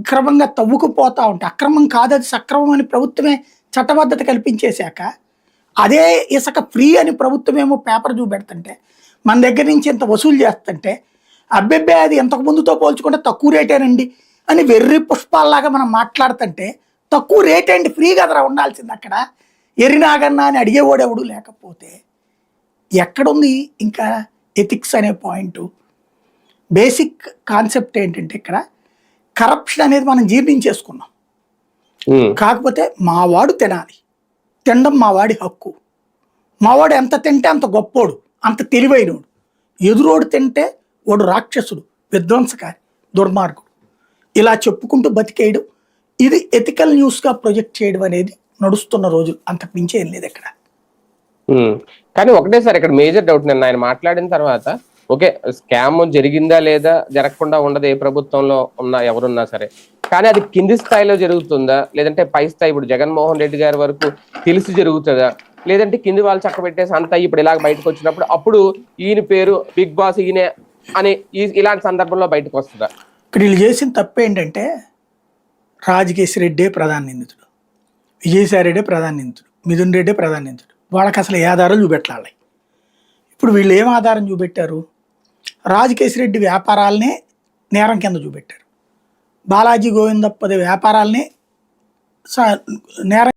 అక్రమంగా తవ్వుకుపోతా ఉంటే, అక్రమం కాదు అది సక్రమం అని ప్రభుత్వమే చట్టబద్ధత కల్పించేశాక, అదే ఇసుక ఫ్రీ అని ప్రభుత్వమేమో పేపర్ చూపెడుతుంటే, మన దగ్గర నుంచి ఇంత వసూలు చేస్తుంటే, అబ్బెబ్బే అది ఇంతకు ముందుతో పోల్చుకుంటే తక్కువ రేటేనండి అని వెర్రి పుష్పాల్లాగా మనం మాట్లాడుతుంటే, తక్కువ రేట్ అండి ఫ్రీ కదరా ఉండాల్సింది అక్కడ, ఎరినాగన్నా అని అడిగేవాడెవడు లేకపోతే ఎక్కడుంది ఇంకా ఎథిక్స్ అనే పాయింట్. బేసిక్ కాన్సెప్ట్ ఏంటంటే ఇక్కడ కరప్షన్ అనేది మనం జీర్ణించేసుకున్నాం. కాకపోతే మావాడు తినాలి, తినడం మావాడి హక్కు, మావాడు ఎంత తింటే అంత గొప్పోడు, అంత తెలివైనోడు, ఎదురోడు తింటే వాడు రాక్షసుడు, విధ్వంసకారి, దుర్మార్గుడు, ఇలా చెప్పుకుంటూ బతికేయడం, ఇది ఎథికల్ న్యూస్గా ప్రొజెక్ట్ చేయడం అనేది నడుస్తున్న రోజులు, అంతకు మించి ఏం లేదు ఇక్కడ. కానీ ఒకటే సార్ ఇక్కడ మేజర్ డౌట్, నేను ఆయన మాట్లాడిన తర్వాత ఓకే స్కామ్ జరిగిందా లేదా జరగకుండా ఉండదు ఏ ప్రభుత్వంలో ఉన్నా ఎవరున్నా సరే, కానీ అది కింది స్థాయిలో జరుగుతుందా లేదంటే పై స్థాయి, ఇప్పుడు జగన్మోహన్ రెడ్డి గారి వరకు తెలిసి జరుగుతుందా, లేదంటే కింది వాళ్ళు చక్క పెట్టేసి అంతా ఇప్పుడు ఇలాగ బయటకు వచ్చినప్పుడు అప్పుడు ఈయన పేరు బిగ్ బాస్ ఈయనే అని ఇలాంటి సందర్భంలో బయటకు వస్తుందా? ఇక్కడ వీళ్ళు చేసిన తప్పు ఏంటంటే, రాజకేశ్ రెడ్డే ప్రధాన నిందితుడు, విజయసాయి రెడ్డే ప్రధాన నిందితుడు, మిథున్ రెడ్డే ప్రధాన నిందితుడు, వాళ్ళకి అసలు ఏ ఆధారం చూపెట్టాలి. ఇప్పుడు వీళ్ళు ఏం ఆధారం చూపెట్టారు? రాజకేశ్ రెడ్డి వ్యాపారాలనే నేరం కింద చూపెట్టారు, బాలాజీ గోవిందప్పది వ్యాపారాలనే నేరం